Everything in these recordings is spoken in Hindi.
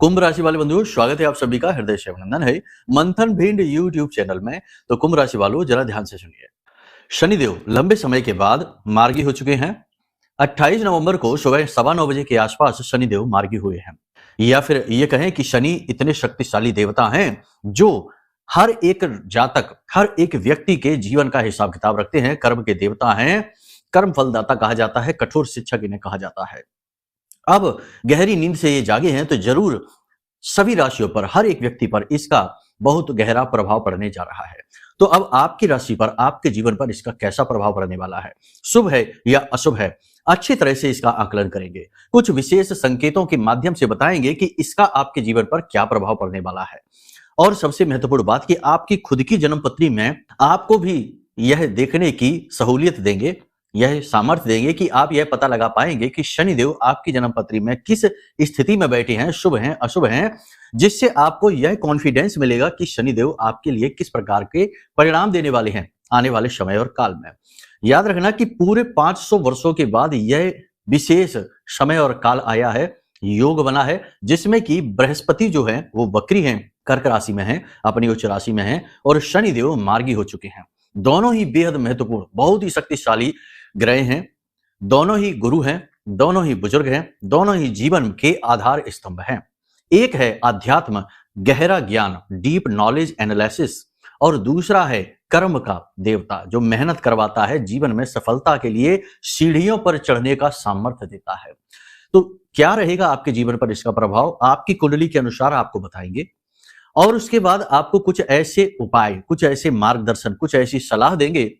कुंभ राशि वाले बंधुओं, स्वागत है आप सभी का हृदय से अभिनंदन है मंथन भिंड यूट्यूब चैनल में। तो कुंभ राशि वालों जरा ध्यान से सुनिए। शनिदेव लंबे समय के बाद मार्गी हो चुके हैं। 28 नवंबर को सुबह 9:15 बजे के आसपास शनिदेव मार्गी हुए हैं, या फिर ये कहें कि शनि इतने शक्तिशाली देवता हैं जो हर एक जातक, हर एक व्यक्ति के जीवन का हिसाब किताब रखते हैं। कर्म के देवता हैं, कर्म फलदाता कहा जाता है, कठोर शिक्षक इन्हें कहा जाता है। अब गहरी नींद से ये जागे हैं तो जरूर सभी राशियों पर, हर एक व्यक्ति पर इसका बहुत गहरा प्रभाव पड़ने जा रहा है। तो अब आपकी राशि पर, आपके जीवन पर इसका कैसा प्रभाव पड़ने वाला है, शुभ है या अशुभ है, अच्छी तरह से इसका आकलन करेंगे। कुछ विशेष संकेतों के माध्यम से बताएंगे कि इसका आपके जीवन पर क्या प्रभाव पड़ने वाला है। और सबसे महत्वपूर्ण बात कि आपकी खुद की जन्म पत्री में आपको भी यह देखने की सहूलियत देंगे, यह सामर्थ्य देंगे कि आप यह पता लगा पाएंगे कि शनिदेव आपकी जन्म पत्री में किस स्थिति में बैठे हैं, शुभ हैं, अशुभ हैं, जिससे आपको यह कॉन्फिडेंस मिलेगा कि शनिदेव आपके लिए किस प्रकार के परिणाम देने वाले हैं आने वाले समय और काल में। याद रखना कि पूरे 500 वर्षों के बाद यह विशेष समय और काल आया है, योग बना है, जिसमें कि बृहस्पति जो है वो वक्री हैं, कर्क राशि में है, अपनी उच्च राशि में है, और शनिदेव मार्गी हो चुके हैं। दोनों ही बेहद महत्वपूर्ण, बहुत ही शक्तिशाली ग्रह हैं, दोनों ही गुरु हैं, दोनों ही बुजुर्ग हैं, दोनों ही जीवन के आधार स्तंभ हैं। एक है आध्यात्म, गहरा ज्ञान, डीप नॉलेज एनालिसिस, और दूसरा है कर्म का देवता जो मेहनत करवाता है, जीवन में सफलता के लिए सीढ़ियों पर चढ़ने का सामर्थ्य देता है। तो क्या रहेगा आपके जीवन पर इसका प्रभाव, आपकी कुंडली के अनुसार आपको बताएंगे, और उसके बाद आपको कुछ ऐसे उपाय, कुछ ऐसे मार्गदर्शन, कुछ ऐसी सलाह देंगे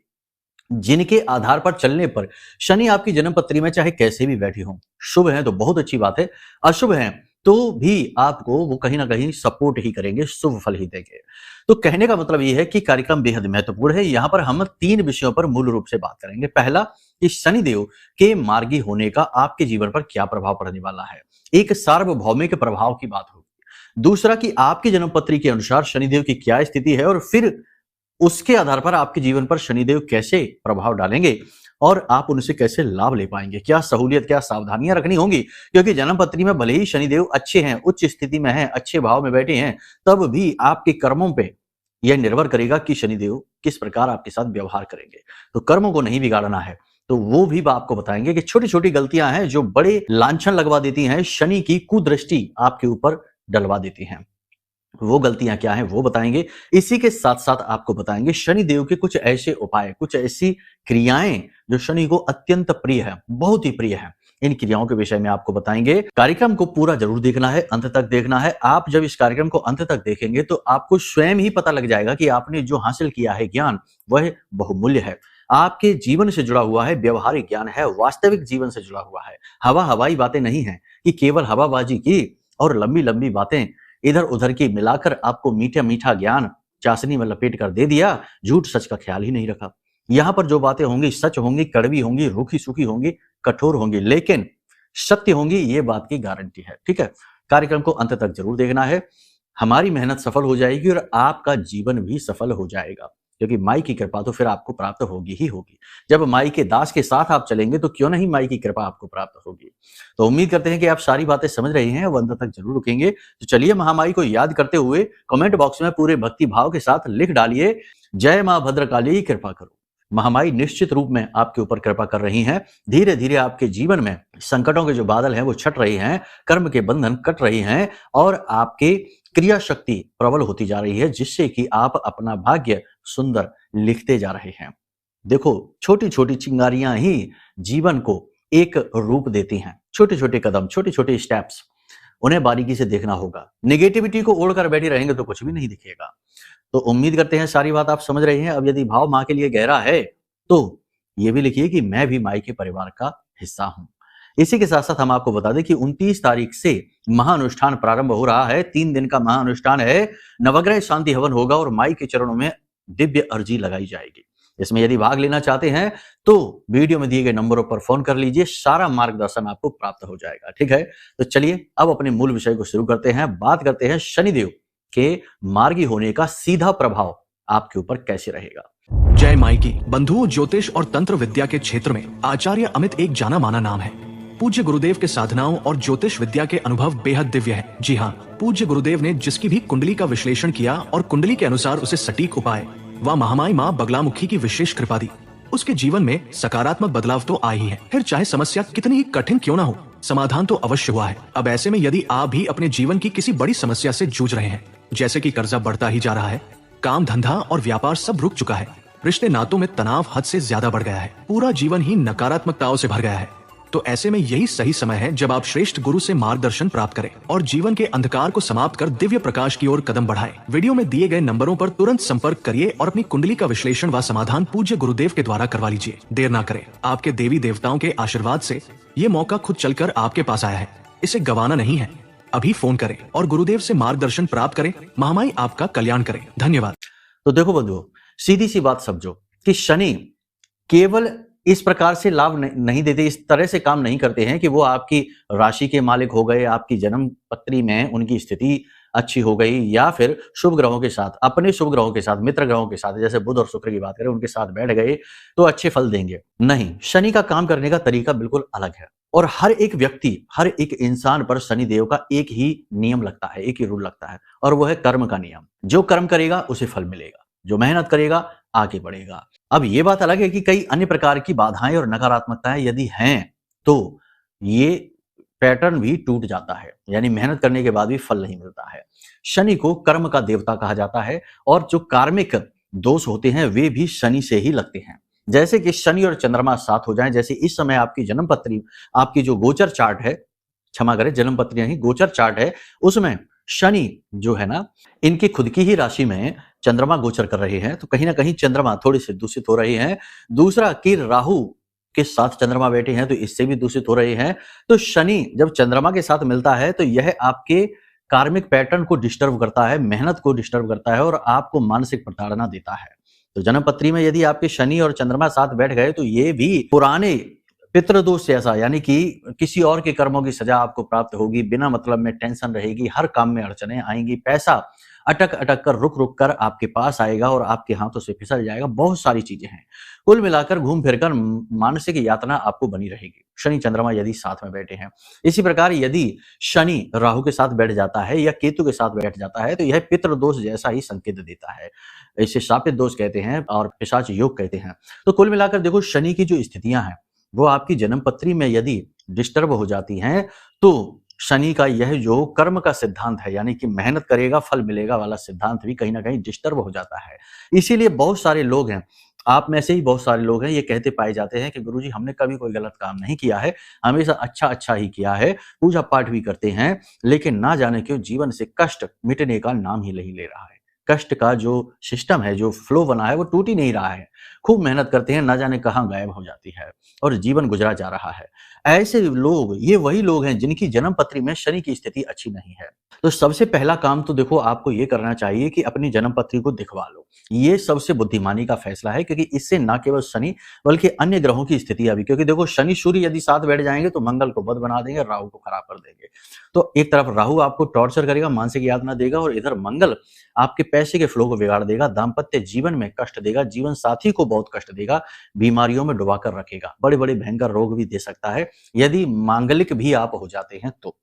जिनके आधार पर चलने पर शनि आपकी जन्म पत्री में चाहे कैसे भी बैठे हों, शुभ है तो बहुत अच्छी बात है, अशुभ है तो भी आपको वो कहीं ना कहीं सपोर्ट ही करेंगे, शुभ फल ही देंगे। तो कहने का मतलब ये है कि कार्यक्रम बेहद महत्वपूर्ण है। यहाँ पर हम 3 विषयों पर मूल रूप से बात करेंगे। पहला कि शनिदेव के मार्गी होने का आपके जीवन पर क्या प्रभाव पड़ने वाला है, एक सार्वभौमिक प्रभाव की बात होगी। दूसरा कि आपकी जन्म पत्री के अनुसार शनिदेव की क्या स्थिति है, और फिर उसके आधार पर आपके जीवन पर शनिदेव कैसे प्रभाव डालेंगे और आप उनसे कैसे लाभ ले पाएंगे, क्या सहूलियत, क्या सावधानियां रखनी होंगी। क्योंकि जन्म पत्री में भले ही शनिदेव अच्छे हैं, उच्च स्थिति में हैं, अच्छे भाव में बैठे हैं, तब भी आपके कर्मों पे यह निर्भर करेगा कि शनिदेव किस प्रकार आपके साथ व्यवहार करेंगे। तो कर्मों को नहीं बिगाड़ना है, तो वो भी आपको बताएंगे कि छोटी छोटी गलतियां हैं जो बड़े लांछन लगवा देती हैं, शनि की कुदृष्टि आपके ऊपर डलवा देती हैं। वो गलतियां क्या हैं वो बताएंगे। इसी के साथ साथ आपको बताएंगे शनिदेव के कुछ ऐसे उपाय, कुछ ऐसी क्रियाएं जो शनि को अत्यंत प्रिय है, बहुत ही प्रिय है। इन क्रियाओं के विषय में आपको बताएंगे। कार्यक्रम को पूरा जरूर देखना है, अंत तक देखना है। आप जब इस कार्यक्रम को अंत तक देखेंगे तो आपको स्वयं ही पता लग जाएगा कि आपने जो हासिल किया है ज्ञान वह बहुमूल्य है, आपके जीवन से जुड़ा हुआ है, व्यवहारिक ज्ञान है, वास्तविक जीवन से जुड़ा हुआ है। हवाई बातें नहीं है कि केवल हवाबाजी की और लंबी लंबी बातें इधर उधर की मिलाकर आपको मीठा मीठा ज्ञान चाशनी में लपेट कर दे दिया, झूठ सच का ख्याल ही नहीं रखा। यहां पर जो बातें होंगी सच होंगी, कड़वी होंगी, रूखी सूखी होंगी, कठोर होंगी, लेकिन सत्य होंगी, ये बात की गारंटी है। ठीक है, कार्यक्रम को अंत तक जरूर देखना है। हमारी मेहनत सफल हो जाएगी और आपका जीवन भी सफल हो जाएगा, क्योंकि माई की कृपा तो फिर आपको प्राप्त होगी ही होगी। जब माई के दास के साथ आप चलेंगे तो क्यों नहीं माई की कृपा आपको प्राप्त होगी। तो उम्मीद करते हैं कि आप सारी बातें समझ रहे हैं और अंत तक जरूर रुकेंगे। तो चलिए महामाई को याद करते हुए कमेंट बॉक्स में पूरे भक्ति भाव के साथ लिख डालिए, जय मां भद्रकाली कृपा करो। महामाई निश्चित रूप में आपके ऊपर कृपा कर रही हैं। धीरे धीरे आपके जीवन में संकटों के जो बादल हैं वो छट रहे हैं, कर्म के बंधन कट रहे हैं और आपके क्रिया शक्ति प्रबल होती जा रही है, जिससे कि आप अपना भाग्य सुंदर लिखते जा रहे हैं। देखो, छोटी छोटी चिंगारियां ही जीवन को एक रूप देती हैं। छोटे छोटे कदम, छोटे छोटे स्टेप्स, उन्हें बारीकी से देखना होगा। नेगेटिविटी को ओढ़कर बैठे रहेंगे तो कुछ भी नहीं दिखेगा। तो उम्मीद करते हैं सारी बात आप समझ रहे हैं। अब यदि भाव माँ के लिए गहरा है तो ये भी लिखिए कि मैं भी माई के परिवार का हिस्सा हूं। इसी के साथ साथ हम आपको बता दें कि 29 तारीख से महाअनुष्ठान प्रारंभ हो रहा है। 3 दिन का महाअनुष्ठान है। नवग्रह शांति हवन होगा और माई के चरणों में दिव्य अर्जी लगाई जाएगी। इसमें यदि भाग लेना चाहते हैं तो वीडियो में दिए गए नंबरों पर फोन कर लीजिए, सारा मार्गदर्शन आपको प्राप्त हो जाएगा। ठीक है, तो चलिए अब अपने मूल विषय को शुरू करते हैं। बात करते हैं शनिदेव के मार्गी होने का सीधा प्रभाव आपके ऊपर कैसे रहेगा। जय माई की बंधुओं, ज्योतिष और तंत्र विद्या के क्षेत्र में आचार्य अमित एक जाना माना नाम है। पूज्य गुरुदेव के साधनाओं और ज्योतिष विद्या के अनुभव बेहद दिव्य है। जी हाँ, पूज्य गुरुदेव ने जिसकी भी कुंडली का विश्लेषण किया और कुंडली के अनुसार उसे सटीक उपाय व महामाई माँ बगलामुखी की विशेष कृपा दी, उसके जीवन में सकारात्मक बदलाव तो आए ही है। फिर चाहे समस्या कितनी ही कठिन क्यों ना हो, समाधान तो अवश्य हुआ है। अब ऐसे में यदि आप भी अपने जीवन की किसी बड़ी समस्या से जूझ रहे हैं, जैसे कि कर्जा बढ़ता ही जा रहा है, काम धंधा और व्यापार सब रुक चुका है, रिश्ते नातों में तनाव हद से ज्यादा बढ़ गया है, पूरा जीवन ही नकारात्मकताओं से भर गया है, तो ऐसे में यही सही समय है जब आप श्रेष्ठ गुरु से मार्गदर्शन प्राप्त करें और जीवन के अंधकार को समाप्त कर दिव्य प्रकाश की ओर कदम बढ़ाएं। वीडियो में दिए गए नंबरों पर तुरंत संपर्क करिए और अपनी कुंडली का विश्लेषण व समाधान पूज्य गुरुदेव के द्वारा करवा लीजिए। देर ना करें, आपके देवी देवताओं के आशीर्वाद से ये मौका खुद चलकर आपके पास आया है, इसे गंवाना नहीं है। अभी फोन करें और गुरुदेव से मार्गदर्शन प्राप्त करें। महामाई आपका कल्याण करें। धन्यवाद। तो देखो बंधुओं, सीधी सी बात समझो कि शनि केवल इस प्रकार से लाभ नहीं देते, इस तरह से काम नहीं करते हैं कि वो आपकी राशि के मालिक हो गए, आपकी जन्म पत्री में उनकी स्थिति अच्छी हो गई, या फिर शुभ ग्रहों के साथ, अपने शुभ ग्रहों के साथ, मित्र ग्रहों के साथ, जैसे बुध और शुक्र की बात करें, उनके साथ बैठ गए तो अच्छे फल देंगे। नहीं, शनि का काम करने का तरीका बिल्कुल अलग है और हर एक व्यक्ति, हर एक इंसान पर शनि देव का एक ही नियम लगता है, एक ही रूल लगता है, और वो है कर्म का नियम। जो कर्म करेगा उसे फल मिलेगा, जो मेहनत करेगा आगे बढ़ेगा। अब ये बात अलग है कि कई अन्य प्रकार की बाधाएं और नकारात्मकताएं यदि हैं तो ये पैटर्न भी टूट जाता है, यानी मेहनत करने के बाद भी फल नहीं मिलता है। शनि को कर्म का देवता कहा जाता है और जो कार्मिक दोष होते हैं वे भी शनि से ही लगते हैं। जैसे कि शनि और चंद्रमा साथ हो जाएं, जैसे इस समय आपकी जन्म पत्री, आपकी जो गोचर चार्ट है, क्षमा करें जन्म पत्री नहीं, गोचर चार्ट है, उसमें शनि जो है ना, इनकी खुद की ही राशि में चंद्रमा गोचर कर रहे हैं, तो कहीं ना कहीं चंद्रमा थोड़े से दूषित हो रहे हैं। दूसरा कि राहु के साथ चंद्रमा बैठे हैं तो इससे भी दूषित हो रहे हैं। तो शनि जब चंद्रमा के साथ मिलता है तो यह आपके कार्मिक पैटर्न को डिस्टर्ब करता है, मेहनत को डिस्टर्ब करता है और आपको मानसिक प्रताड़ना देता है। तो जन्म पत्री में यदि आपके शनि और चंद्रमा साथ बैठ गए तो ये भी पुराने पितृदोष जैसा, यानी कि किसी और के कर्मों की सजा आपको प्राप्त होगी, बिना मतलब में टेंशन रहेगी, हर काम में अड़चने आएंगी, पैसा अटक अटक कर रुक रुक कर आपके पास आएगा और आपके हाथों से फिसल जाएगा। बहुत सारी चीजें हैं, कुल मिलाकर घूम फिरकर मानसिक यातना आपको बनी रहेगी, शनि चंद्रमा यदि साथ में बैठे हैं। इसी प्रकार यदि शनि राहु के साथ बैठ जाता है या केतु के साथ बैठ जाता है तो यह पितृदोष जैसा ही संकेत देता है। इसे शापित दोष कहते हैं और पिशाच योग कहते हैं। तो कुल मिलाकर देखो, शनि की जो स्थितियां हैं वो आपकी जन्म पत्री में यदि डिस्टर्ब हो जाती हैं तो शनि का यह जो कर्म का सिद्धांत है, यानी कि मेहनत करेगा फल मिलेगा वाला सिद्धांत भी कहीं ना कहीं डिस्टर्ब हो जाता है। इसीलिए बहुत सारे लोग हैं, आप में से ही बहुत सारे लोग हैं, ये कहते पाए जाते हैं कि गुरुजी हमने कभी कोई गलत काम नहीं किया है, हमेशा अच्छा अच्छा ही किया है, पूजा पाठ भी करते हैं, लेकिन ना जाने क्यों जीवन से कष्ट मिटने का नाम ही नहीं ले रहा है। कष्ट का जो सिस्टम है, जो फ्लो बना है वो टूट ही नहीं रहा है। खूब मेहनत करते हैं, ना जाने कहां गायब हो जाती है और जीवन गुजरा जा रहा है। ऐसे लोग, ये वही लोग हैं जिनकी जन्म पत्री में शनि की स्थिति अच्छी नहीं है। तो सबसे पहला काम तो देखो आपको ये करना चाहिए कि अपनी जन्म पत्री को दिखवा लो। ये सबसे बुद्धिमानी का फैसला है, क्योंकि इससे ना केवल शनि बल्कि अन्य ग्रहों की स्थितियां भी, क्योंकि देखो शनि सूर्य यदि साथ बैठ जाएंगे तो मंगल को बद बना देंगे, राहु को खराब कर देंगे। तो एक तरफ राहु आपको टॉर्चर करेगा, मानसिक यातना देगा, और इधर मंगल आपके पैसे के फ्लो को बिगाड़ देगा, दाम्पत्य जीवन में कष्ट देगा, जीवन साथी को बहुत कष्ट देगा, बीमारियों में डुबा कर रखेगा, बड़े बड़े भयंकर रोग भी दे सकता है यदि मांगलिक भी आप हो जाते हैं तो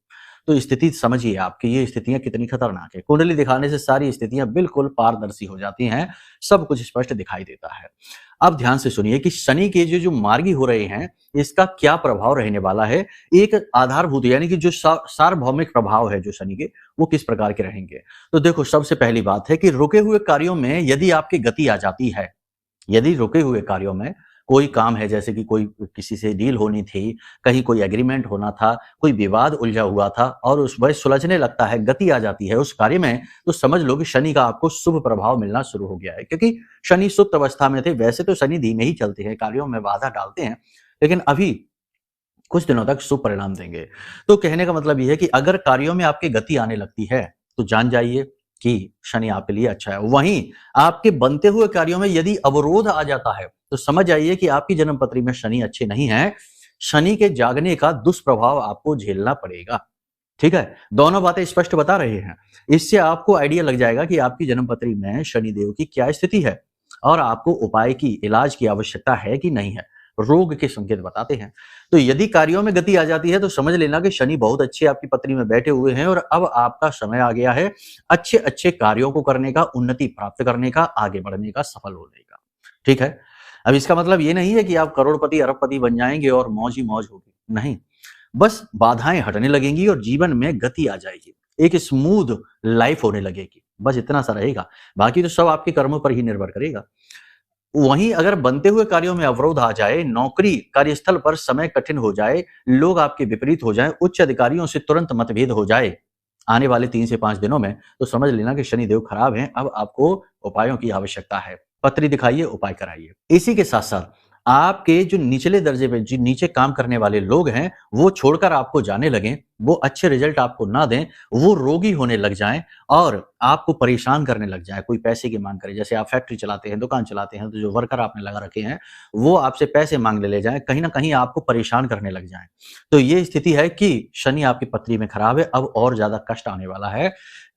स्थिति समझिए आपकी ये स्थितियां कितनी खतरनाक है। कुंडली दिखाने से सारी स्थितियां बिल्कुल पारदर्शी हो जाती हैं, सब कुछ स्पष्ट दिखाई देता है। अब ध्यान से सुनिए कि शनि के जो मार्गी हो रहे हैं इसका क्या प्रभाव रहने वाला है। एक आधारभूत, यानी कि जो सार्वभौमिक प्रभाव है जो शनि के, वो किस प्रकार के रहेंगे। तो देखो, सबसे पहली बात है कि रुके हुए कार्यों में यदि आपकी गति आ जाती है, यदि रुके हुए कार्यों में कोई काम है, जैसे कि कोई किसी से डील होनी थी, कहीं कोई एग्रीमेंट होना था, कोई विवाद उलझा हुआ था और उस वह सुलझने लगता है, गति आ जाती है उस कार्य में, तो समझ लो कि शनि का आपको शुभ प्रभाव मिलना शुरू हो गया है। क्योंकि शनि सुप्त अवस्था में थे, वैसे तो शनि धीमे ही चलते हैं, कार्यों में बाधा डालते हैं, लेकिन अभी कुछ दिनों तक शुभ परिणाम देंगे। तो कहने का मतलब यह है कि अगर कार्यों में आपकी गति आने लगती है तो जान जाइए कि शनि आपके लिए अच्छा है। वहीं आपके बनते हुए कार्यों में यदि अवरोध आ जाता है तो समझ जाइए कि आपकी जन्म पत्री में शनि अच्छे नहीं है, शनि के जागने का दुष्प्रभाव आपको झेलना पड़ेगा। ठीक है, दोनों बातें स्पष्ट बता रहे हैं, इससे आपको आइडिया लग जाएगा कि आपकी जन्म पत्री में शनि देव की क्या स्थिति है और आपको उपाय की, इलाज की आवश्यकता है कि नहीं है। रोग के संकेत बताते हैं। तो यदि कार्यों में गति आ जाती है तो समझ लेना कि शनि बहुत अच्छे आपकी पत्री में बैठे हुए हैं और अब आपका समय आ गया है अच्छे अच्छे कार्यों को करने का, उन्नति प्राप्त करने का, आगे बढ़ने का, सफल होने का। ठीक है। अब इसका मतलब ये नहीं है कि आप करोड़पति अरबपति बन जाएंगे और मौज ही मौज होगी, नहीं। बस बाधाएं हटने लगेंगी और जीवन में गति आ जाएगी, एक स्मूथ लाइफ होने लगेगी, बस इतना सा रहेगा। बाकी तो सब आपके कर्मों पर ही निर्भर करेगा। वहीं अगर बनते हुए कार्यों में अवरोध आ जाए, नौकरी कार्यस्थल पर समय कठिन हो जाए, लोग आपके विपरीत हो जाएं, उच्च अधिकारियों से तुरंत मतभेद हो जाए आने वाले 3 से 5 दिनों में, तो समझ लेना कि शनिदेव खराब हैं। अब आपको उपायों की आवश्यकता है। पत्री दिखाइए, उपाय कराइए। इसी के साथ साथ आपके जो निचले दर्जे पे जो नीचे काम करने वाले लोग हैं, वो छोड़कर आपको जाने लगें, वो अच्छे रिजल्ट आपको ना दें, वो रोगी होने लग जाएं और आपको परेशान करने लग जाएं, कोई पैसे की मांग करे। जैसे आप फैक्ट्री चलाते हैं, दुकान चलाते हैं, तो जो वर्कर आपने लगा रखे हैं, वो आपसे पैसे मांगने ले जाएं, कहीं ना कहीं आपको परेशान करने लग जाएं। तो ये स्थिति है कि शनि आपकी पत्री में खराब है, अब और ज्यादा कष्ट आने वाला है।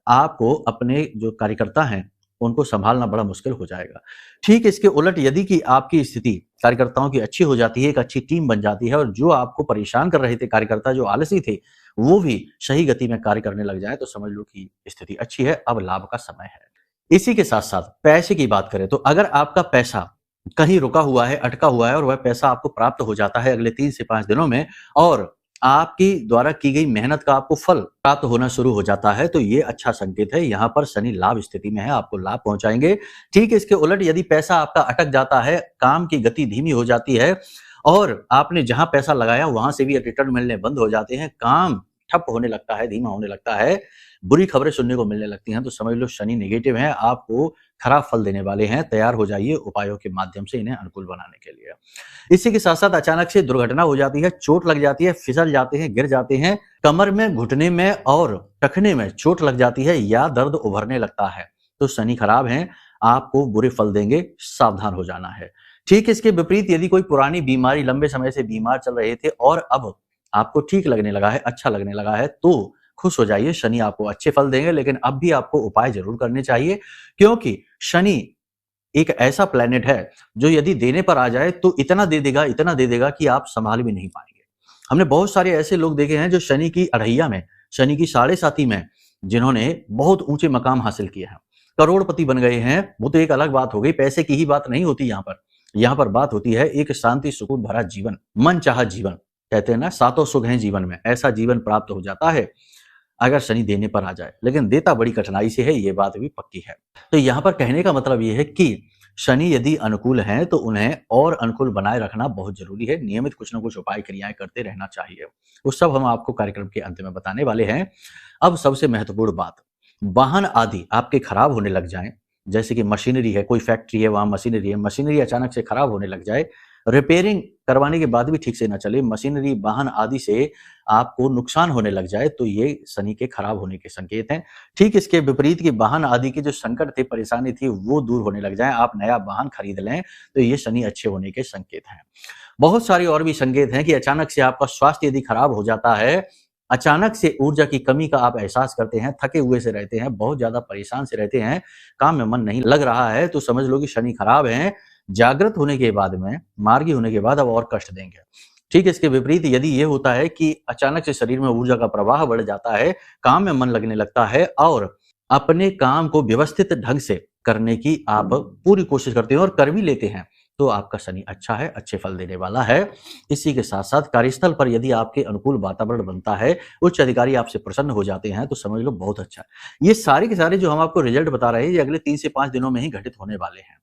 आपको अपने जो कार्यकर्ता हैं उनको संभालना बड़ा मुश्किल हो जाएगा। ठीक इसके उलट यदि कि आपकी स्थिति कार्यकर्ताओं की अच्छी हो जाती है, एक अच्छी टीम बन जाती है और जो आपको परेशान कर रहे थे कार्यकर्ता, जो आलसी थे, वो भी सही गति में कार्य करने लग जाए, तो समझ लो कि स्थिति अच्छी है, अब लाभ का समय है। इसी के साथ साथ पैसे की बात करें तो अगर आपका पैसा कहीं रुका हुआ है, अटका हुआ है और वह पैसा आपको प्राप्त हो जाता है अगले 3 से 5 दिनों में और आपकी द्वारा की गई मेहनत का आपको फल प्राप्त होना शुरू हो जाता है, तो ये अच्छा संकेत है। यहाँ पर शनि लाभ स्थिति में है, आपको लाभ पहुंचाएंगे। ठीक इसके उलट यदि पैसा आपका अटक जाता है, काम की गति धीमी हो जाती है और आपने जहां पैसा लगाया वहां से भी रिटर्न मिलने बंद हो जाते हैं, काम ठप होने लगता है, धीमा होने लगता है, बुरी खबरें सुनने को मिलने लगती हैं, तो समझ लो शनि नेगेटिव है, आपको खराब फल देने वाले हैं। तैयार हो जाइए उपायों के माध्यम से इन्हें अनुकूल बनाने के लिए। इसी के साथ साथ अचानक से दुर्घटना हो जाती है, चोट लग जाती है, फिसल जाते हैं, गिर जाते हैं, कमर में, घुटने में और टखने में चोट लग जाती है या दर्द उभरने लगता है, तो शनि खराब है, आपको बुरे फल देंगे, सावधान हो जाना है। ठीक इसके विपरीत यदि कोई पुरानी बीमारी, लंबे समय से बीमार चल रहे थे और अब आपको ठीक लगने लगा है, अच्छा लगने लगा है, तो खुश हो जाइए, शनि आपको अच्छे फल देंगे। लेकिन अब भी आपको उपाय जरूर करने चाहिए, क्योंकि शनि एक ऐसा प्लेनेट है जो यदि देने पर आ जाए तो इतना दे देगा कि आप संभाल भी नहीं पाएंगे। हमने बहुत सारे ऐसे लोग देखे हैं जो शनि की अढ़ैया में, शनि की साढ़े साती में, जिन्होंने बहुत ऊंचे मकाम हासिल किए हैं, करोड़पति बन गए हैं। वो तो एक अलग बात हो गई, पैसे की ही बात नहीं होती यहाँ पर बात होती है एक शांति सुकून भरा जीवन, मन चाहा जीवन। कहते हैं ना, सातों सुख हैं जीवन में, ऐसा जीवन प्राप्त हो जाता है अगर शनि देने पर आ जाए, लेकिन देता बड़ी कठिनाई से है, ये बात भी पक्की है। तो यहाँ पर कहने का मतलब ये है कि शनि यदि अनुकूल हैं तो उन्हें और अनुकूल बनाए रखना बहुत जरूरी है। नियमित कुछ ना कुछ उपाय क्रियाएं करते रहना चाहिए, वो सब हम आपको कार्यक्रम के अंत में बताने वाले हैं। अब सबसे महत्वपूर्ण बात, वाहन आदि आपके खराब होने लग जाएं, जैसे कि मशीनरी है, कोई फैक्ट्री है, वहां मशीनरी है, मशीनरी अचानक से खराब होने लग जाए, रिपेयरिंग करवाने के बाद भी ठीक से ना चले, मशीनरी, वाहन आदि से आपको नुकसान होने लग जाए, तो ये शनि के खराब होने के संकेत हैं। ठीक इसके विपरीत कि वाहन आदि के जो संकट थे, परेशानी थी, वो दूर होने लग जाए, आप नया वाहन खरीद लें, तो ये शनि अच्छे होने के संकेत हैं। बहुत सारे और भी संकेत हैं कि अचानक से आपका स्वास्थ्य यदि खराब हो जाता है, अचानक से ऊर्जा की कमी का आप एहसास करते हैं, थके हुए से रहते हैं, बहुत ज्यादा परेशान से रहते हैं, काम में मन नहीं लग रहा है, तो समझ लो कि शनि खराब है। जागृत होने के बाद में, मार्गी होने के बाद अब और कष्ट देंगे। ठीक इसके विपरीत यदि ये होता है कि अचानक से शरीर में ऊर्जा का प्रवाह बढ़ जाता है, काम में मन लगने लगता है और अपने काम को व्यवस्थित ढंग से करने की आप पूरी कोशिश करते हैं और कर भी लेते हैं, तो आपका शनि अच्छा है, अच्छे फल देने वाला है। इसी के साथ साथ कार्यस्थल पर यदि आपके अनुकूल वातावरण बनता है, उच्च अधिकारी आपसे प्रसन्न हो जाते हैं, तो समझ लो बहुत अच्छा है। ये सारे के सारे जो हम आपको रिजल्ट बता रहे हैं, ये अगले 3 से 5 दिनों में ही घटित होने वाले हैं।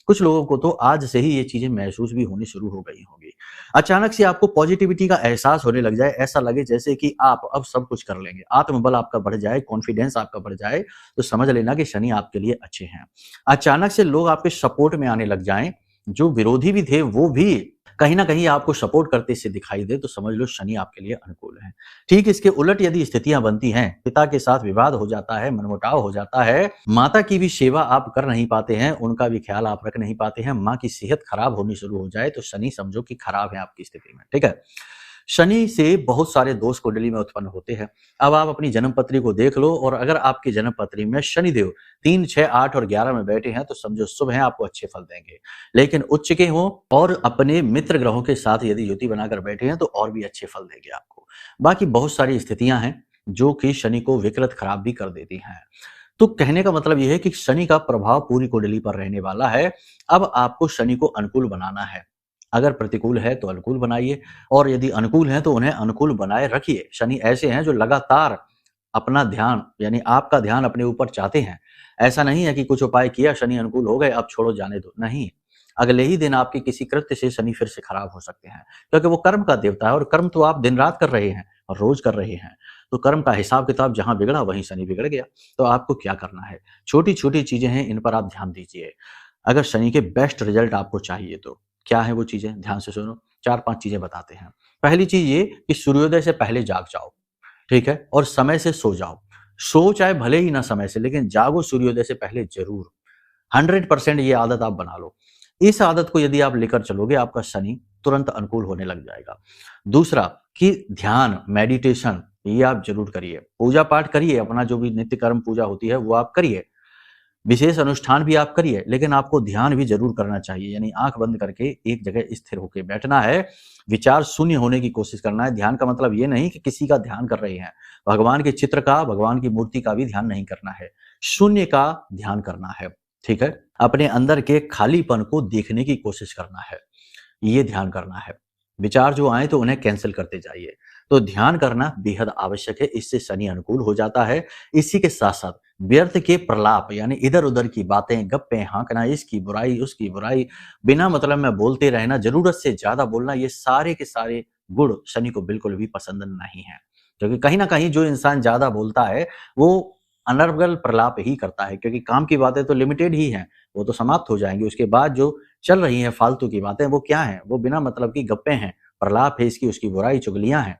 कुछ लोगों को तो आज से ही ये चीजें महसूस भी होनी शुरू हो गई होंगी। अचानक से आपको पॉजिटिविटी का एहसास होने लग जाए, ऐसा लगे जैसे कि आप अब सब कुछ कर लेंगे, आत्मबल आपका बढ़ जाए, कॉन्फिडेंस आपका बढ़ जाए, तो समझ लेना कि शनि आपके लिए अच्छे हैं। अचानक से लोग आपके सपोर्ट में आने लग जाएं, जो विरोधी भी थे वो भी कहीं ना कहीं आपको सपोर्ट करते से दिखाई दे, तो समझ लो शनि आपके लिए अनुकूल है। ठीक इसके उलट यदि स्थितियां बनती हैं, पिता के साथ विवाद हो जाता है, मनमुटाव हो जाता है, माता की भी सेवा आप कर नहीं पाते हैं, उनका भी ख्याल आप रख नहीं पाते हैं, माँ की सेहत खराब होनी शुरू हो जाए, तो शनि समझो कि खराब है आपकी स्थिति में। ठीक है, शनि से बहुत सारे दोष कुंडली में उत्पन्न होते हैं। अब आप अपनी जन्म पत्री को देख लो और अगर आपकी जन्म पत्री में शनिदेव 3, 6, 8 और 11 में बैठे हैं तो समझो शुभ हैं, आपको अच्छे फल देंगे। लेकिन उच्च के हों और अपने मित्र ग्रहों के साथ यदि युति बनाकर बैठे हैं तो और भी अच्छे फल देंगे आपको। बाकी बहुत सारी स्थितियां हैं जो कि शनि को विकृत खराब भी कर देती हैं। तो कहने का मतलब यह है कि शनि का प्रभाव पूरी कुंडली पर रहने वाला है। अब आपको शनि को अनुकूल बनाना है। अगर प्रतिकूल है तो अनुकूल बनाइए और यदि अनुकूल है तो उन्हें अनुकूल बनाए रखिए। शनि ऐसे हैं जो लगातार अपना ध्यान यानी आपका ध्यान अपने ऊपर चाहते हैं। ऐसा नहीं है कि कुछ उपाय किया, शनि अनुकूल हो गए, अब छोड़ो जाने दो, नहीं। अगले ही दिन आपके किसी कृत्य से शनि फिर से खराब हो सकते हैं, क्योंकि वो कर्म का देवता है और कर्म तो आप दिन रात कर रहे हैं और रोज कर रहे हैं। तो कर्म का हिसाब किताब जहां बिगड़ा वहीं शनि बिगड़ गया। तो आपको क्या करना है, छोटी छोटी चीजें हैं, इन पर आप ध्यान दीजिए। अगर शनि के बेस्ट रिजल्ट आपको चाहिए तो क्या है वो चीजें, ध्यान से सुनो। 4-5 चीजें बताते हैं। पहली चीज ये कि सूर्योदय से पहले जाग जाओ, ठीक है, और समय से सो जाओ। सो चाहे भले ही ना समय से, लेकिन जागो सूर्योदय से पहले जरूर। 100% ये आदत आप बना लो। इस आदत को यदि आप लेकर चलोगे आपका शनि तुरंत अनुकूल होने लग जाएगा। दूसरा कि ध्यान, मेडिटेशन ये आप जरूर करिए। पूजा पाठ करिए, अपना जो भी नित्य कर्म पूजा होती है वो आप करिए। विशेष अनुष्ठान भी आप करिए, लेकिन आपको ध्यान भी जरूर करना चाहिए। यानी आंख बंद करके एक जगह स्थिर होकर बैठना है, विचार शून्य होने की कोशिश करना है। ध्यान का मतलब ये नहीं कि किसी का ध्यान कर रहे हैं, भगवान के चित्र का, भगवान की मूर्ति का भी ध्यान नहीं करना है, शून्य का ध्यान करना है, ठीक है। अपने अंदर के खालीपन को देखने की कोशिश करना है, ये ध्यान करना है। विचार जो आए तो उन्हें कैंसिल करते जाइए। तो ध्यान करना बेहद आवश्यक है, इससे शनि अनुकूल हो जाता है। इसी के साथ साथ व्यर्थ के प्रलाप यानी इधर उधर की बातें, गप्पे हाँकना, इसकी बुराई उसकी बुराई, बिना मतलब में बोलते रहना, जरूरत से ज्यादा बोलना, ये सारे के सारे गुण शनि को बिल्कुल भी पसंद नहीं है। क्योंकि कहीं ना कहीं जो इंसान ज्यादा बोलता है वो अनर्गल प्रलाप ही करता है, क्योंकि काम की बातें तो लिमिटेड ही हैं, वो तो समाप्त हो जाएंगी। उसके बाद जो चल रही हैं फालतू की बातें वो क्या हैं, वो बिना मतलब की गप्पे हैं, प्रलाप है, इसकी उसकी बुराई चुगलियां हैं।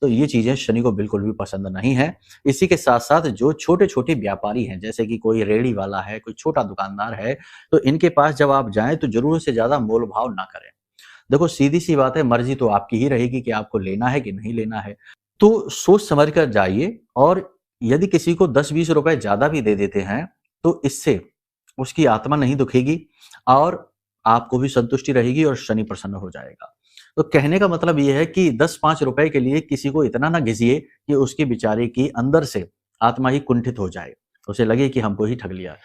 तो ये चीजें शनि को बिल्कुल भी पसंद नहीं है। इसी के साथ साथ जो छोटे छोटे व्यापारी हैं, जैसे कि कोई रेहड़ी वाला है, कोई छोटा दुकानदार है, तो इनके पास जब आप जाएं तो जरूरत से ज्यादा मोल भाव ना करें। देखो सीधी सी बात है, मर्जी तो आपकी ही रहेगी कि आपको लेना है कि नहीं लेना है। तो सोच समझ कर जाइए, और यदि किसी को 10-20 रुपए ज्यादा भी दे देते हैं तो इससे उसकी आत्मा नहीं दुखेगी और आपको भी संतुष्टि रहेगी और शनि प्रसन्न हो जाएगा। तो कहने का मतलब यह है कि 10-5 रुपए के लिए किसी को इतना ना घिसिए कि उसके बेचारे की अंदर से आत्मा ही कुंठित हो जाए, उसे लगे कि हमको ही ठग लिया।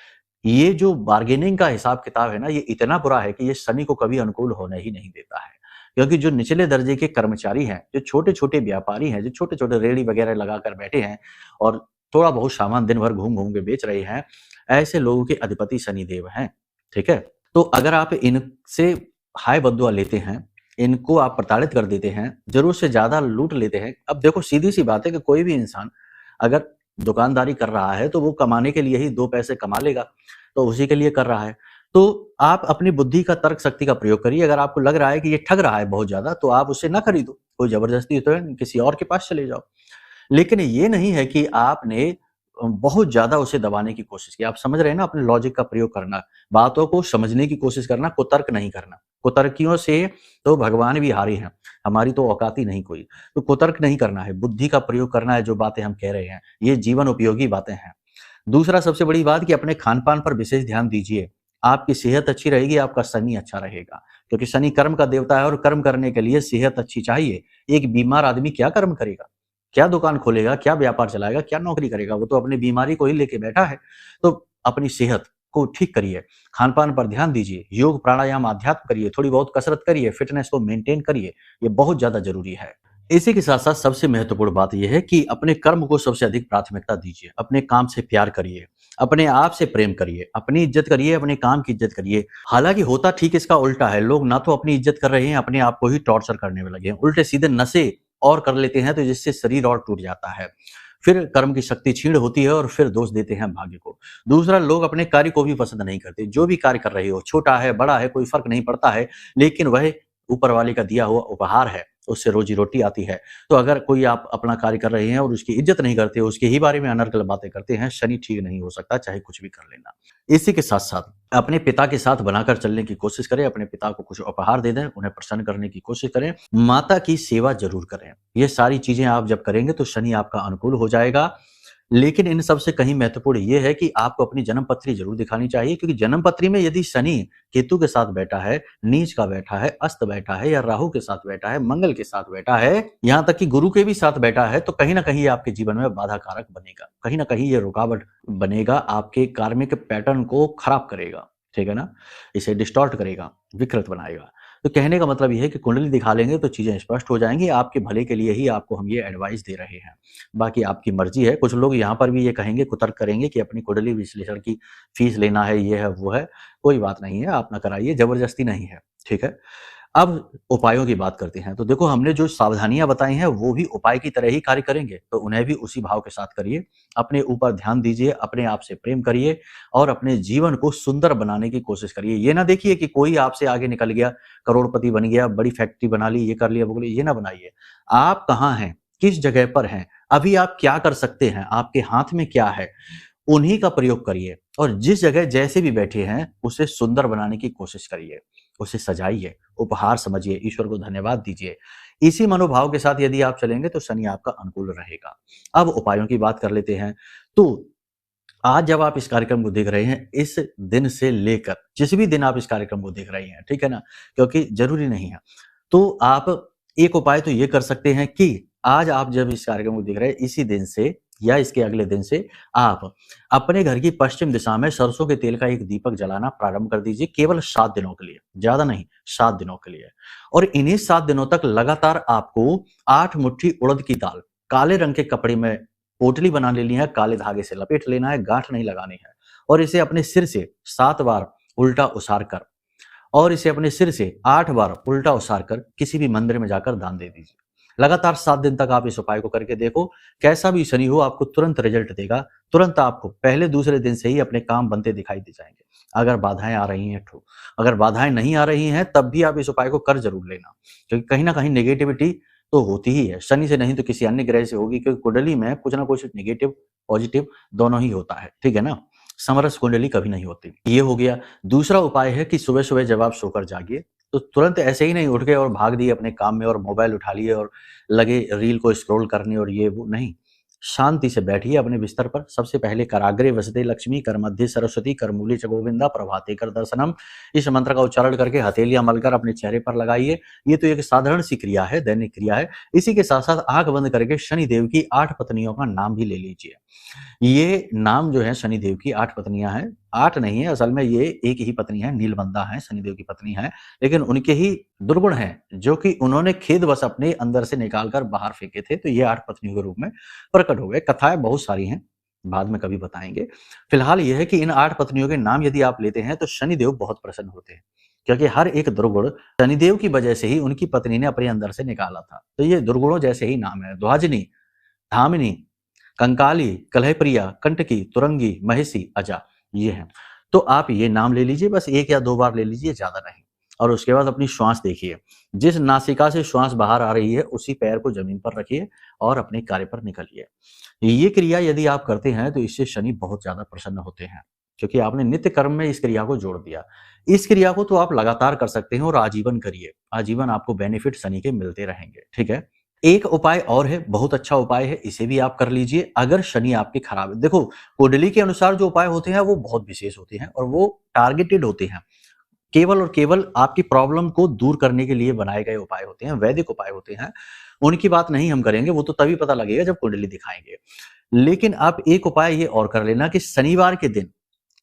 ये जो बार्गेनिंग का हिसाब किताब है ना, ये इतना बुरा है कि ये शनि को कभी अनुकूल होने ही नहीं देता है। क्योंकि जो निचले दर्जे के कर्मचारी हैं, जो छोटे छोटे व्यापारी हैं, जो छोटे छोटे रेहड़ी वगैरह लगाकर बैठे हैं और थोड़ा बहुत सामान दिन भर घूम घूम के बेच रहे हैं, ऐसे लोगों के अधिपति शनिदेव हैं, ठीक है। तो अगर आप इनसे हाय बदुआ लेते हैं, इनको आप प्रताड़ित कर देते हैं, जरूर से ज्यादा लूट लेते हैं। अब देखो सीधी सी बात है कि कोई भी इंसान अगर दुकानदारी कर रहा है तो वो कमाने के लिए ही 2 पैसे कमा लेगा, तो उसी के लिए कर रहा है। तो आप अपनी बुद्धि का, तर्क शक्ति का प्रयोग करिए। अगर आपको लग रहा है कि ये ठग रहा है बहुत ज्यादा, तो आप उसे ना खरीदो, कोई जबरदस्ती तो है नहीं, किसी और के पास चले जाओ। लेकिन ये नहीं है कि आपने बहुत ज्यादा उसे दबाने की कोशिश की। आप समझ रहे हैं ना, अपने लॉजिक का प्रयोग करना, बातों को समझने की कोशिश करना, कुतर्क नहीं करना। कुतर्कियों से तो भगवान भी हारे हैं, हमारी तो औकात ही नहीं कोई। तो कुतर्क नहीं करना है, बुद्धि का प्रयोग करना है। जो बातें हम कह रहे हैं ये जीवन उपयोगी बातें हैं। दूसरा सबसे बड़ी बात कि अपने खान पान पर विशेष ध्यान दीजिए। आपकी सेहत अच्छी रहेगी, आपका शनि अच्छा रहेगा, क्योंकि शनि कर्म का देवता है और कर्म करने के लिए सेहत अच्छी चाहिए। एक बीमार आदमी क्या कर्म करेगा, क्या दुकान खोलेगा, क्या व्यापार चलाएगा, क्या नौकरी करेगा, वो तो अपनी बीमारी को ही लेके बैठा है। तो अपनी सेहत को ठीक करिए, खान पान पर ध्यान दीजिए, योग प्राणायाम अध्यात्म करिए, थोड़ी बहुत कसरत करिए, फिटनेस को मेंटेन करिए, ये बहुत ज्यादा जरूरी है। इसी के साथ साथ सबसे महत्वपूर्ण बात यह है कि अपने कर्म को सबसे अधिक प्राथमिकता दीजिए। अपने काम से प्यार करिए, अपने आप से प्रेम करिए, अपनी इज्जत करिए, अपने काम की इज्जत करिए। हालांकि होता ठीक इसका उल्टा है, लोग ना तो अपनी इज्जत कर रहे हैं, अपने आप को ही टॉर्चर करने में लगे हैं, उल्टे सीधे नशे और कर लेते हैं, तो जिससे शरीर और टूट जाता है। फिर कर्म की शक्ति क्षीण होती है और फिर दोष देते हैं भाग्य को। दूसरा, लोग अपने कार्य को भी पसंद नहीं करते। जो भी कार्य कर रहे हो, छोटा है बड़ा है, कोई फर्क नहीं पड़ता है, लेकिन वह ऊपर वाले का दिया हुआ उपहार है, उससे रोजी रोटी आती है। तो अगर कोई आप अपना कार्य कर रहे हैं और उसकी इज्जत नहीं करते, उसके ही बारे में अनर्गल बातें करते हैं, शनि ठीक नहीं हो सकता, चाहे कुछ भी कर लेना। इसी के साथ-साथ अपने पिता के साथ बनाकर चलने की कोशिश करें, अपने पिता को कुछ उपहार दे दें, उन्हें प्रसन्न करने की कोशिश करें, माता की सेवा ज़रूर करें। ये सारी चीज़ें आप जब करेंगे तो शनि आपका अनुकूल हो जाएगा। लेकिन इन सब से कहीं महत्वपूर्ण ये है कि आपको अपनी जन्म पत्री ज़रूर दिखानी चाहिए, क्योंकि जन्म पत्री में यदि शनि केतु के साथ बैठा है, नीच का बैठा है, अस्त बैठा है या राहु के साथ बैठा है, मंगल के साथ बैठा है, यहाँ तक कि गुरु के भी साथ बैठा है, तो कहीं न कहीं ये आपके जीवन में बाधा कारक बनेगा। कहीं न कहीं ये रुकावट बनेगा, आपके कार्मिक पैटर्न को खराब करेगा, ठीक है ना? इसे डिस्टॉर्ट करेगा, विकृत बनाएगा। तो कहने का मतलब ये है कि कुंडली दिखा लेंगे तो चीज़ें स्पष्ट हो जाएँगी, आपके भले के लिए ही आपको हम ये एडवाइस दे रहे हैं। बाकी आपकी मर्ज़ी है, कुछ लोग यहाँ पर भी ये कहेंगे, कुतर्क करेंगे कि अपनी कुंडली विश्लेषण की फीस लेना है, ये है, वो है। कोई बात नहीं है, आप ना कराइए, ज़बरदस्ती नहीं है, ठीक है? अब उपायों की बात करते हैं। तो देखो, हमने जो सावधानियाँ बताई हैं वो भी उपाय की तरह ही कार्य करेंगे, तो उन्हें भी उसी भाव के साथ करिए। अपने ऊपर ध्यान दीजिए, अपने आप से प्रेम करिए और अपने जीवन को सुंदर बनाने की कोशिश करिए। ये ना देखिए कि कोई आपसे आगे निकल गया, करोड़पति बन गया, बड़ी फैक्ट्री बना ली, ये कर लिया, वो कर लिया, ये ना बनाइए। आप कहाँ हैं? किस जगह पर हैं? अभी आप क्या कर सकते हैं? आपके हाथ में क्या है? उन्हीं का प्रयोग करिए और जिस जगह जैसे भी बैठे हैं, उसे सुंदर बनाने की कोशिश करिए। उसे सजाइए, उपहार समझिए, ईश्वर को धन्यवाद दीजिए। इसी मनोभाव के साथ यदि आप चलेंगे तो शनि आपका अनुकूल रहेगा। अब उपायों की बात कर लेते हैं। तो आज जब आप इस कार्यक्रम को देख रहे हैं, इस दिन से लेकर जिस भी दिन आप इस कार्यक्रम को देख रहे हैं, ठीक है ना? क्योंकि ज़रूरी नहीं है। तो आप एक उपाय तो ये कर सकते हैं कि आज आप जब इस कार्यक्रम को देख रहे हैं, इसी दिन से या इसके अगले दिन से आप अपने घर की पश्चिम दिशा में सरसों के तेल का एक दीपक जलाना प्रारंभ कर दीजिए, केवल 7 दिनों के लिए, ज़्यादा नहीं, 7 दिनों के लिए। और इन्हीं 7 दिनों तक लगातार आपको 8 मुट्ठी उड़द की दाल, काले रंग के कपड़े में पोटली बना लेनी है, काले धागे से लपेट लेना है, गाँठ नहीं लगानी है और इसे अपने सिर से 7 बार उल्टा उसार कर और इसे अपने सिर से 8 बार उल्टा उसार कर किसी भी मंदिर में जाकर दान दे दीजिए। लगातार 7 दिन तक आप इस उपाय को करके देखो, कैसा भी शनि हो आपको तुरंत रिजल्ट देगा। तुरंत आपको पहले दूसरे दिन से ही अपने काम बनते दिखाई दे जाएँगे। अगर बाधाएँ आ रही हैं तो। अगर बाधाएँ नहीं आ रही हैं तब भी आप इस उपाय को कर ज़रूर लेना, क्योंकि कहीं न कहीं नेगेटिविटी तो होती ही है। शनि से नहीं तो किसी अन्य ग्रह से होगी, क्योंकि कुंडली में कुछ न कुछ नेगेटिव, पॉजिटिव दोनों ही होता है, ठीक है ना? समरस कुंडली कभी नहीं होती। ये हो गया। दूसरा उपाय है कि सुबह-सुबह जब आप सोकर जागिए, तो तुरंत ऐसे ही नहीं उठ गए और भाग दिए अपने काम में और मोबाइल उठा लिए और लगे रील को स्क्रॉल करने और ये वो, नहीं। शांति से बैठिए अपने बिस्तर पर। सबसे पहले कराग्रे वसते लक्ष्मी, कर मध्य सरस्वती, कर मूले च गोविंदा, प्रभाते कर दर्शनम। इस मंत्र का उच्चारण करके हथेलियाँ मलकर अपने चेहरे पर लगाइए। ये तो एक साधारण सी क्रिया है, दैनिक क्रिया है। इसी के साथ-साथ आँख बंद करके शनि देव की 8 पत्नियों का नाम भी ले लीजिए। ये नाम जो है शनि देव की 8 पत्नियाँ हैं, 8 नहीं है, असल में ये एक ही पत्नी है, नीलबंदा है, शनिदेव की पत्नी है, लेकिन उनके ही दुर्गुण हैं, जो कि उन्होंने खेदवश अपने अंदर से निकाल कर बाहर फेंके थे, तो ये 8 पत्नियों के रूप में प्रकट हो गए। कथाएँ बहुत सारी हैं, बाद में कभी बताएँगे। फिलहाल ये है कि इन 8 पत्नियों के नाम यदि आप लेते हैं, तो शनिदेव बहुत प्रसन्न होते हैं, क्योंकि हर एक दुर्गुण शनिदेव की वजह से ही उनकी पत्नी ने अपने अंदर से निकाला था। तो ये दुर्गुणों जैसे ही नाम है, ध्वजनी, धामिनी, कंकाली, कलहप्रिया, कंटकी, तुरंगी, महिषी, अजा, ये हैं। तो आप ये नाम ले लीजिए, बस 1 या 2 बार ले लीजिए, ज़्यादा नहीं। और उसके बाद अपनी श्वास देखिए। जिस नासिका से श्वास बाहर आ रही है, उसी पैर को ज़मीन पर रखिए और अपने कार्य पर निकलिए। ये क्रिया यदि आप करते हैं, तो इससे शनि बहुत ज़्यादा प्रसन्न होते हैं, क्योंकि आपने नित्य कर्म में इस क्रिया को जोड़ दिया। इस क्रिया को तो आप लगातार कर सकते हैं और आजीवन करिए। आजीवन आपको बेनिफिट शनि के मिलते रहेंगे, ठीक है? एक उपाय और है, बहुत अच्छा उपाय है, इसे भी आप कर लीजिए अगर शनि आपके खराब है। देखो, कुंडली के अनुसार जो उपाय होते हैं वो बहुत विशेष होते हैं और वो टारगेटेड होते हैं। केवल और केवल आपकी प्रॉब्लम को दूर करने के लिए बनाए गए उपाय होते हैं, वैदिक उपाय होते हैं। उनकी बात नहीं हम करेंगे, वो तो तभी पता लगेगा जब कुंडली दिखाएँगे। लेकिन आप एक उपाय ये और कर लेना कि शनिवार के दिन,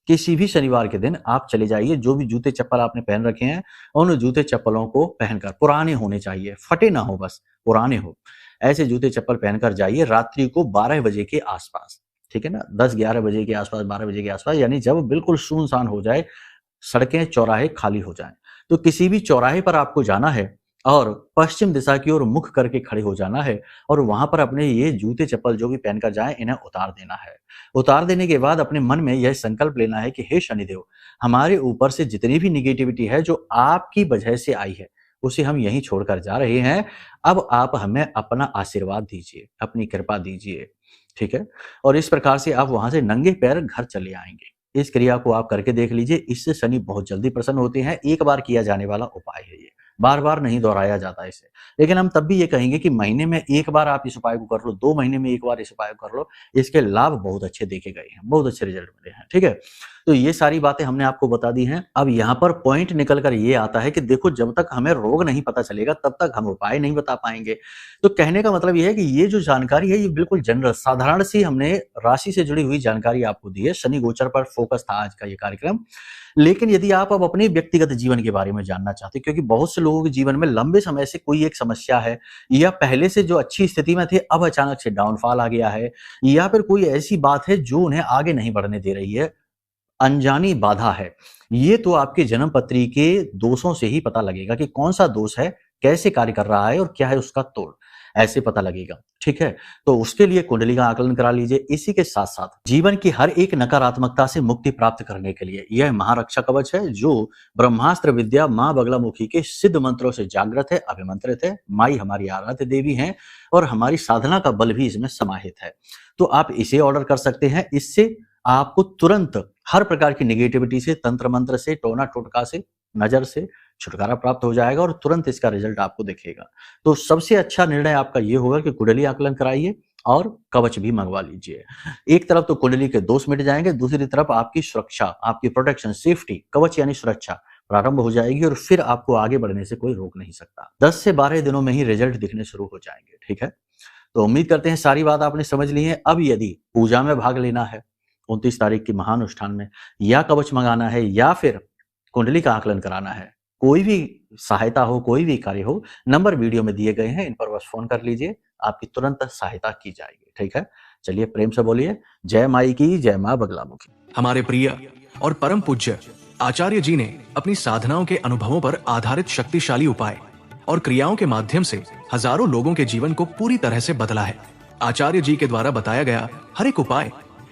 किसी भी शनिवार के दिन आप चले जाइए, जो भी जूते-चप्पल आपने पहन रखे हैं, उन जूते-चप्पलों को पहनकर, पुराने होने चाहिए, फटे ना हो बस, पुराने हो। ऐसे जूते-चप्पल पहनकर जाइए रात्रि को 12 बजे के आस-पास, ठीक है ना? 10-11 बजे के आस-पास, 12 बजे के आस-पास, यानी जब बिल्कुल सुनसान हो जाए, सड़कें, चौराहे खाली हो जाएँ। तो किसी भी चौराहे पर आपको जाना है और पश्चिम दिशा की ओर मुख करके खड़े हो जाना है और वहाँ पर अपने ये जूते-चप्पल जो भी पहनकर जाएँ, इन्हें उतार देना है। उतार देने के बाद अपने मन में यह संकल्प लेना है कि हे शनिदेव, हमारे ऊपर से जितनी भी नेगेटिविटी है जो आपकी वजह से आई है, उसे हम यहीं छोड़कर जा रहे हैं। अब आप हमें अपना आशीर्वाद दीजिए, अपनी कृपा दीजिए, ठीक है? और इस प्रकार से आप वहाँ से नंगे पैर घर चले आएँगे। इस क्रिया को आप करके देख लीजिए, इससे शनि बहुत जल्दी प्रसन्न होते हैं। एक बार किया जाने वाला उपाय है ये, बार-बार नहीं दोहराया जाता इसे। लेकिन हम तब भी ये कहेंगे कि महीने में 1 बार आप इस उपाय को कर लो, 2 महीने में 1 बार इस उपाय को कर लो, इसके लाभ बहुत अच्छे देखे गए हैं, बहुत अच्छे रिजल्ट मिले हैं, ठीक है? तो ये सारी बातें हमने आपको बता दी हैं। अब यहाँ पर पॉइंट निकल कर ये आता है कि देखो, जब तक हमें रोग नहीं पता चलेगा तब तक हम उपाय नहीं बता पाएँगे। तो कहने का मतलब ये है कि ये जो जानकारी है ये बिल्कुल जनरल साधारण सी हमने राशि से जुड़ी हुई जानकारी आपको दी है। शनि गोचर पर फोकस था आज का ये कार्यक्रम। लेकिन यदि आप अब अपने व्यक्तिगत जीवन के बारे में जानना चाहते हैं, क्योंकि बहुत से लोगों के जीवन में लंबे समय से कोई एक समस्या है, या पहले से जो अच्छी स्थिति में थे अब अचानक से डाउनफॉल आ गया है, या फिर कोई ऐसी बात है जो उन्हें आगे नहीं बढ़ने दे रही है, अनजानी बाधा है। ये तो आपके जन्म पत्री के दोषों से ही पता लगेगा कि कौन-सा दोष है, कैसे कार्य कर रहा है और क्या है उसका तोड़, ऐसे पता लगेगा, ठीक है? तो उसके लिए कुंडली का आकलन करा लीजिए। इसी के साथ-साथ जीवन की हर एक नकारात्मकता से मुक्ति प्राप्त करने के लिए यह महारक्षा कवच है, जो ब्रह्मास्त्र विद्या माँ बगलामुखी के सिद्ध मंत्रों से जागृत है, अभिमंत्रित है। माई हमारी आराध्य देवी हैं और हमारी साधना का बल भी इसमें समाहित है। तो आप इसे ऑर्डर कर सकते हैं। इससे आपको तुरंत हर प्रकार की नेगेटिविटी से, तंत्र मंत्र से, टोना टोटका से, नजर से छुटकारा प्राप्त हो जाएगा और तुरंत इसका रिजल्ट आपको दिखेगा। तो सबसे अच्छा निर्णय आपका ये होगा कि कुंडली आकलन कराइए और कवच भी मंगवा लीजिए। एक तरफ तो कुंडली के दोष मिट जाएंगे, दूसरी तरफ आपकी सुरक्षा, आपकी प्रोटेक्शन, सेफ्टी, कवच यानी सुरक्षा प्रारंभ हो जाएगी और फिर आपको आगे बढ़ने से कोई रोक नहीं सकता। 10 से 12 दिनों में ही रिजल्ट दिखने शुरू हो जाएंगे, ठीक है? तो उम्मीद करते हैं सारी बात आपने समझ ली है। अब यदि पूजा में भाग लेना है 29 तारीख की महानुष्ठान में, या कवच मंगाना है, या फिर कुंडली का आकलन कराना है, कोई भी सहायता हो, कोई भी कार्य हो, नंबर वीडियो में दिए गए हैं, इन पर बस फोन कर लीजिए, आपकी तुरंत सहायता की जाएगी, ठीक है? चलिए प्रेम से बोलिए, जय माई की, जय माँ बगलामुखी। हमारे प्रिय और परम पूज्य आचार्य जी ने अपनी साधनाओं के अनुभवों पर आधारित शक्तिशाली उपाय और क्रियाओं के माध्यम से हजारों लोगों के जीवन को पूरी तरह से बदला है। आचार्य जी के द्वारा बताया गया हर एक उपाय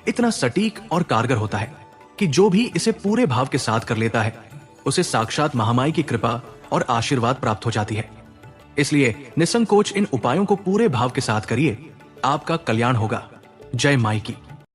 इतना सटीक और कारगर होता है कि जो भी इसे पूरे भाव के साथ कर लेता है, उसे साक्षात महामाई की कृपा और आशीर्वाद प्राप्त हो जाती है। इसलिए निसंकोच इन उपायों को पूरे भाव के साथ करिए, आपका कल्याण होगा। जय माई की।